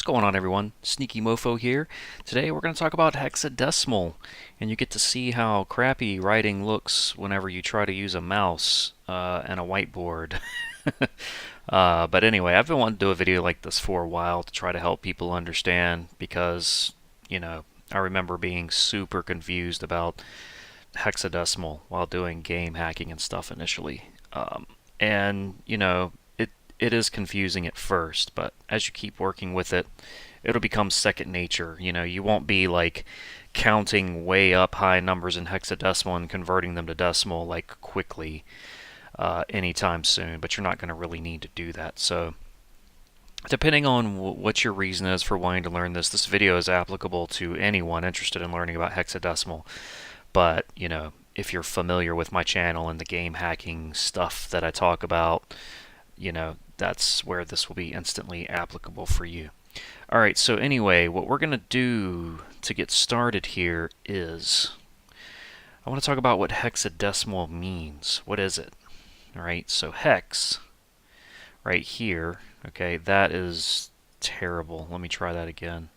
What's going on, everyone? Sneaky Mofo here. Today we're going to talk about hexadecimal, and you get to see how crappy writing looks whenever you try to use a mouse and a whiteboard. But anyway, I've been wanting to do a video like this for a while to try to help people understand because, I remember being super confused about hexadecimal while doing game hacking and stuff initially. It is confusing at first, but as you keep working with it, it'll become second nature. You won't be like counting way up high numbers in hexadecimal and converting them to decimal like quickly anytime soon, but you're not going to really need to do that. So depending on what your reason is for wanting to learn this video is applicable to anyone interested in learning about hexadecimal. But, if you're familiar with my channel and the game hacking stuff that I talk about, that's where this will be instantly applicable for you. Alright, so anyway, what we're going to do to get started here is I want to talk about what hexadecimal means. What is it? Alright, so hex, right here, okay, that is terrible. Let me try that again.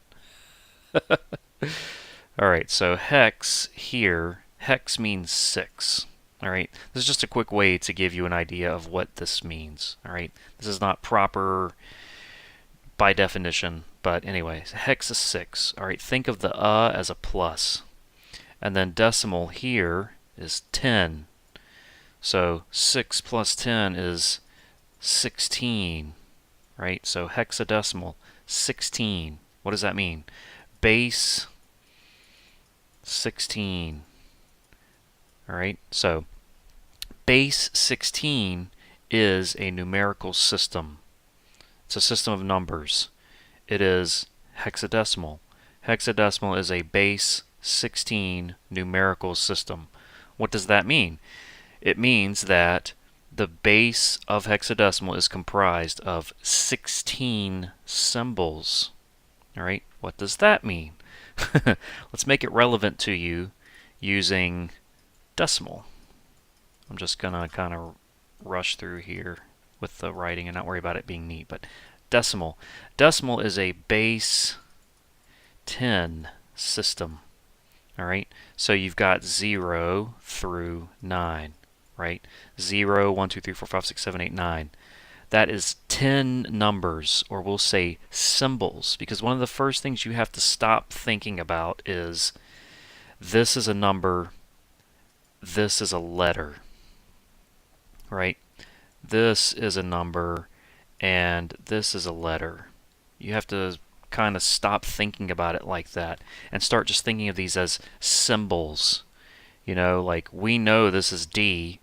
Alright, so hex here, hex means 6. Alright, this is just a quick way to give you an idea of what this means. Alright, this is not proper by definition, but anyway, hex is 6. Alright, think of the as a plus. And then decimal here is 10. So 6 plus 10 is 16. Right, so hexadecimal, 16. What does that mean? Base 16. Alright, so base 16 is a numerical system. It's a system of numbers. It is hexadecimal. Hexadecimal is a base 16 numerical system. What does that mean? It means that the base of hexadecimal is comprised of 16 symbols. Alright, what does that mean? Let's make it relevant to you using decimal. I'm just gonna kind of rush through here with the writing and not worry about it being neat, but decimal. Decimal is a base 10 system. Alright, so you've got 0 through 9, right? 0, 1, 2, 3, 4, 5, 6, 7, 8, 9. That is 10 numbers, or we'll say symbols, because one of the first things you have to stop thinking about is this is a number, this is a letter, right? This is a number, and this is a letter. You have to kind of stop thinking about it like that and start just thinking of these as symbols. Like we know this is D,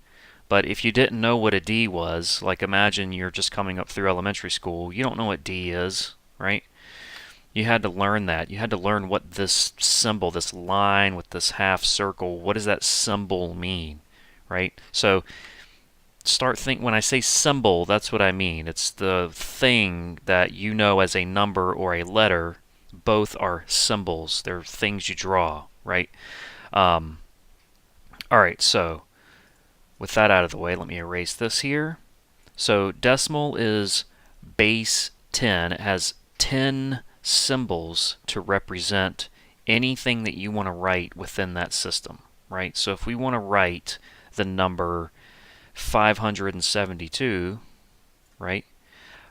but if you didn't know what a D was, like imagine you're just coming up through elementary school, you don't know what D is, right? You had to learn that. You had to learn what this symbol, this line with this half circle, what does that symbol mean, right? So when I say symbol, that's what I mean. It's the thing that you know as a number or a letter. Both are symbols. They're things you draw, right? Alright, so with that out of the way, let me erase this here. So decimal is base 10. It has 10 symbols to represent anything that you want to write within that system, right? So if we want to write the number 572, right?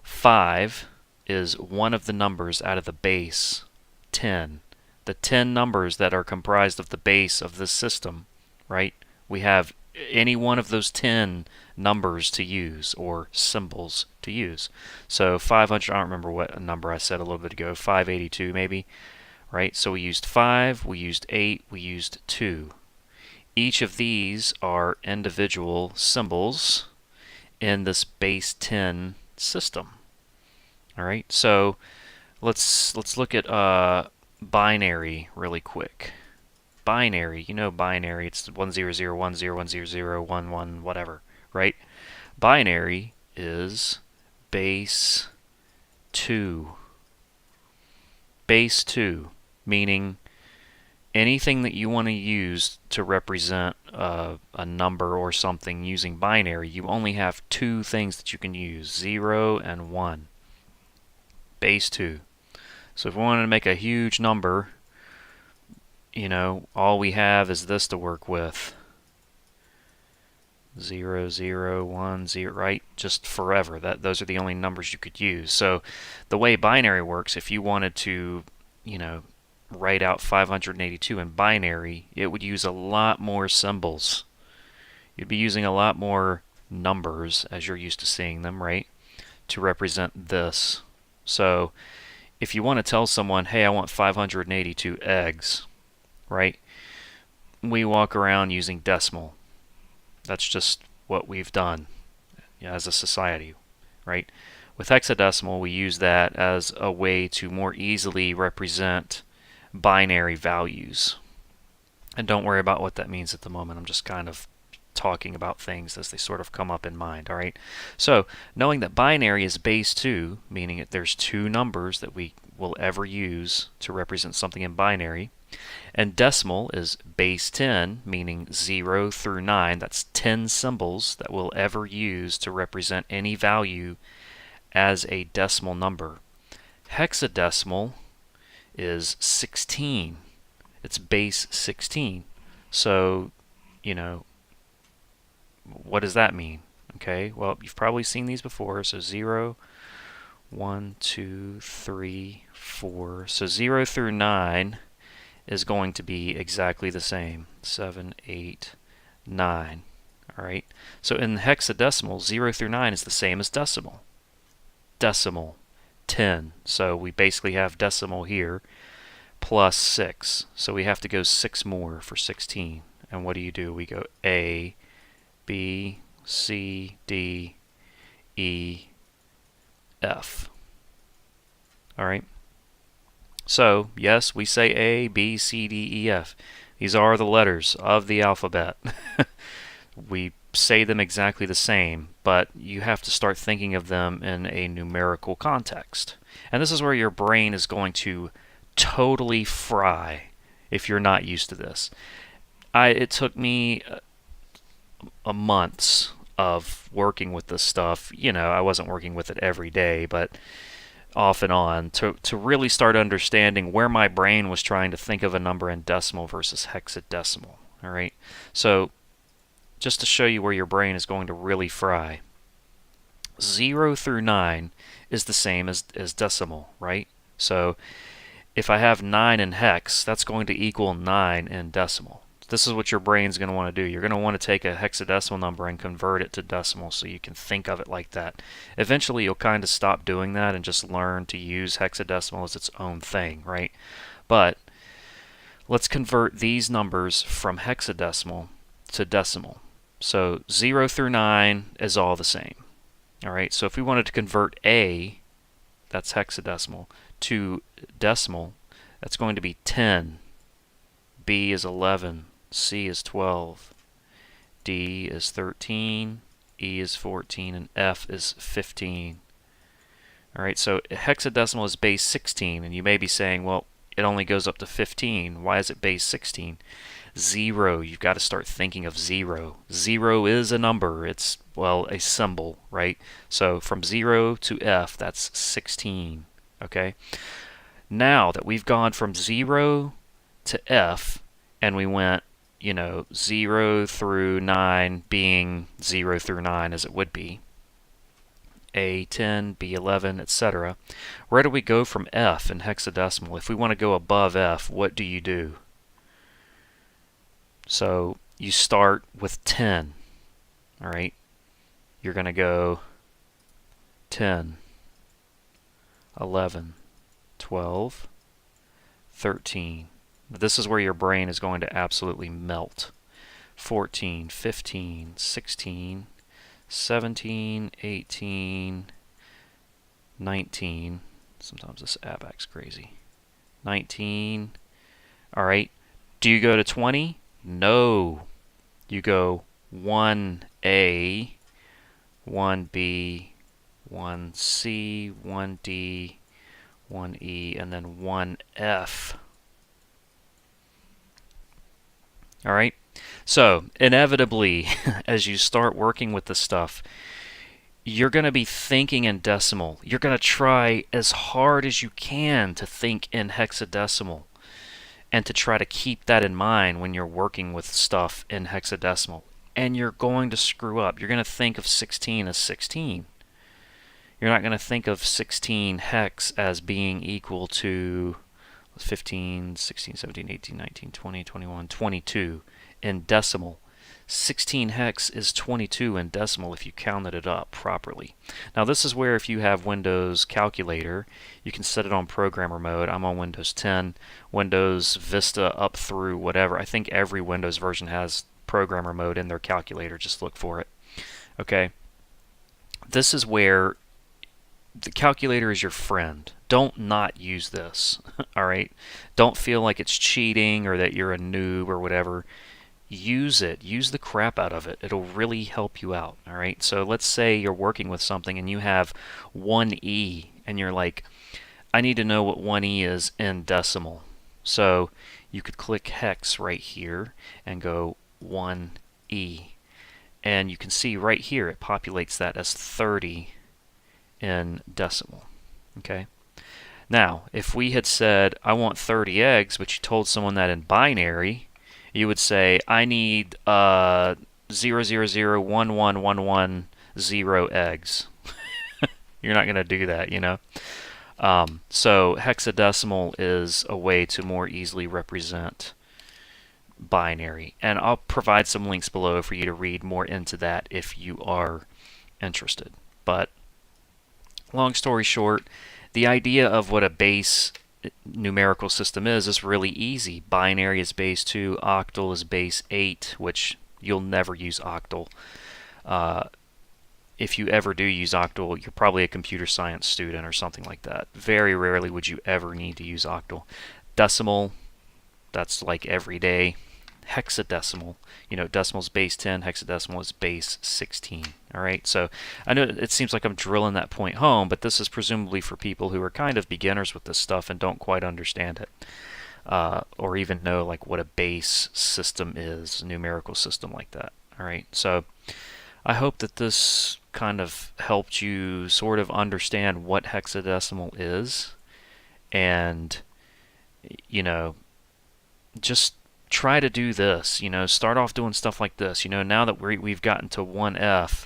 5 is one of the numbers out of the base 10. The 10 numbers that are comprised of the base of this system, right? We have any one of those 10 numbers to use or symbols to use. So 500, I don't remember what number I said a little bit ago, 582 maybe, right? So we used 5, we used 8, we used 2. Each of these are individual symbols in this base 10 system. Alright, so let's look at binary really quick. Binary, binary, it's 100, 10, 100, 11, whatever, right? Binary is base 2. Base 2, meaning anything that you want to use to represent a number or something using binary, you only have 2 things that you can use, 0 and 1. Base 2. So if we wanted to make a huge number, all we have is this to work with. 0, 0, 1, 0, right? Just forever. Those are the only numbers you could use. So the way binary works, if you wanted to, write out 582 in binary, it would use a lot more symbols. You'd be using a lot more numbers as you're used to seeing them, right? To represent this. So if you want to tell someone, hey, I want 582 eggs, right? We walk around using decimal. That's just what we've done as a society, right? With hexadecimal, we use that as a way to more easily represent binary values. And don't worry about what that means at the moment. I'm just kind of talking about things as they sort of come up in mind, all right? So knowing that binary is base 2, meaning that there's two numbers that we will ever use to represent something in binary, and decimal is base 10, meaning 0 through 9. That's 10 symbols that we'll ever use to represent any value as a decimal number. Hexadecimal is 16. It's base 16. So, what does that mean? Okay, well, you've probably seen these before. So 0, 1, 2, 3, 4. So 0 through 9 is going to be exactly the same. 7, 8, 9. All right. So in hexadecimal, 0 through 9 is the same as decimal. Decimal, 10. So we basically have decimal here plus 6. So we have to go 6 more for 16. And what do? We go A, B, C, D, E, F. All right. So, yes, we say A, B, C, D, E, F. These are the letters of the alphabet. We say them exactly the same, but you have to start thinking of them in a numerical context. And this is where your brain is going to totally fry if you're not used to this. It took me a months of working with this stuff. I wasn't working with it every day, but off and on to really start understanding where my brain was trying to think of a number in decimal versus hexadecimal. All right, so just to show you where your brain is going to really fry, 0 through 9 is the same as decimal, right? So if I have 9 in hex, that's going to equal 9 in decimal. This is what your brain's going to want to do. You're going to want to take a hexadecimal number and convert it to decimal so you can think of it like that. Eventually, you'll kind of stop doing that and just learn to use hexadecimal as its own thing, right? But let's convert these numbers from hexadecimal to decimal. So 0 through 9 is all the same. All right, so if we wanted to convert A, that's hexadecimal, to decimal, that's going to be 10. B is 11. C is 12, D is 13, E is 14, and F is 15. All right, so hexadecimal is base 16, and you may be saying, well, it only goes up to 15. Why is it base 16? 0, you've got to start thinking of 0. 0 is a number. It's, well, a symbol, right? So from 0 to F, that's 16, okay? Now that we've gone from 0 to F, and we went 0 through 9 being 0 through 9 as it would be, A10, B11, etc. Where do we go from F in hexadecimal? If we want to go above F, what do you do? So you start with 10, all right? You're going to go 10, 11, 12, 13. This is where your brain is going to absolutely melt. 14, 15, 16, 17, 18, 19. Sometimes this abac's crazy. 19. All right. Do you go to 20? No. You go 1A, 1B, 1C, 1D, 1E, and then 1F. All right, so inevitably, as you start working with this stuff, you're going to be thinking in decimal. You're going to try as hard as you can to think in hexadecimal and to try to keep that in mind when you're working with stuff in hexadecimal. And you're going to screw up. You're going to think of 16 as 16. You're not going to think of 16 hex as being equal to 15, 16, 17, 18, 19, 20, 21, 22 in decimal. 16 hex is 22 in decimal if you counted it up properly. Now this is where if you have Windows Calculator, you can set it on programmer mode. I'm on Windows 10, Windows Vista up through whatever. I think every Windows version has programmer mode in their calculator. Just look for it. Okay. This is where the calculator is your friend. Don't not use this. All right. Don't feel like it's cheating or that you're a noob or whatever. Use it. Use the crap out of it. It'll really help you out. All right. So let's say you're working with something and you have 1E and you're like, I need to know what 1E is in decimal. So you could click hex right here and go 1E. And you can see right here it populates that as 30 in decimal. Okay. Now, if we had said, I want 30 eggs, but you told someone that in binary, you would say, I need 0001111 eggs. You're not going to do that, you know. So hexadecimal is a way to more easily represent binary. And I'll provide some links below for you to read more into that if you are interested. But long story short, the idea of what a base numerical system is really easy. Binary is base 2, octal is base 8, which you'll never use octal. If you ever do use octal, you're probably a computer science student or something like that. Very rarely would you ever need to use octal. Decimal, that's like every day. Hexadecimal, you know, decimal is base 10, hexadecimal is base 16. All right, so I know it seems like I'm drilling that point home, but this is presumably for people who are kind of beginners with this stuff and don't quite understand it, or even know like what a base system is, a numerical system like that. All right, so I hope that this kind of helped you sort of understand what hexadecimal is, and you know, just try to do this. You know, start off doing stuff like this. You know, now that we've gotten to 1F,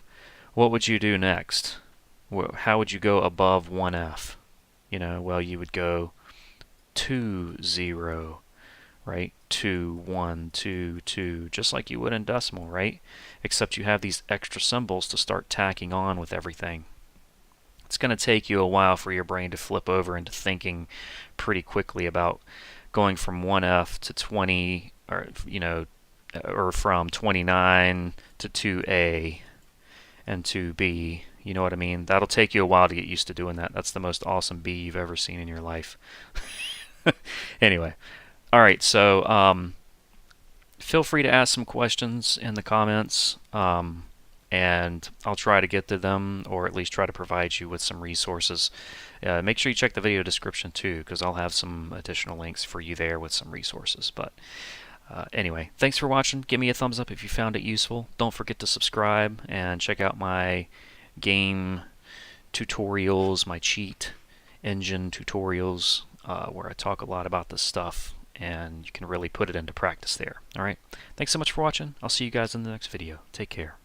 what would you do next? How would you go above 1F? You know, well, you would go 2, 0, right? 2, 1, 2, 2, just like you would in decimal, right? Except you have these extra symbols to start tacking on with everything. It's going to take you a while for your brain to flip over into thinking pretty quickly about going from 1F to 20, or you know, or from 29 to 2A and 2B. You know what I mean? That'll take you a while to get used to doing that. That's the most awesome B you've ever seen in your life. Anyway, all right. So feel free to ask some questions in the comments, and I'll try to get to them, or at least try to provide you with some resources. Make sure you check the video description too, because I'll have some additional links for you there with some resources. But anyway, thanks for watching. Give me a thumbs up if you found it useful. Don't forget to subscribe and check out my game tutorials, my cheat engine tutorials, where I talk a lot about this stuff, and you can really put it into practice there. All right. Thanks so much for watching. I'll see you guys in the next video. Take care.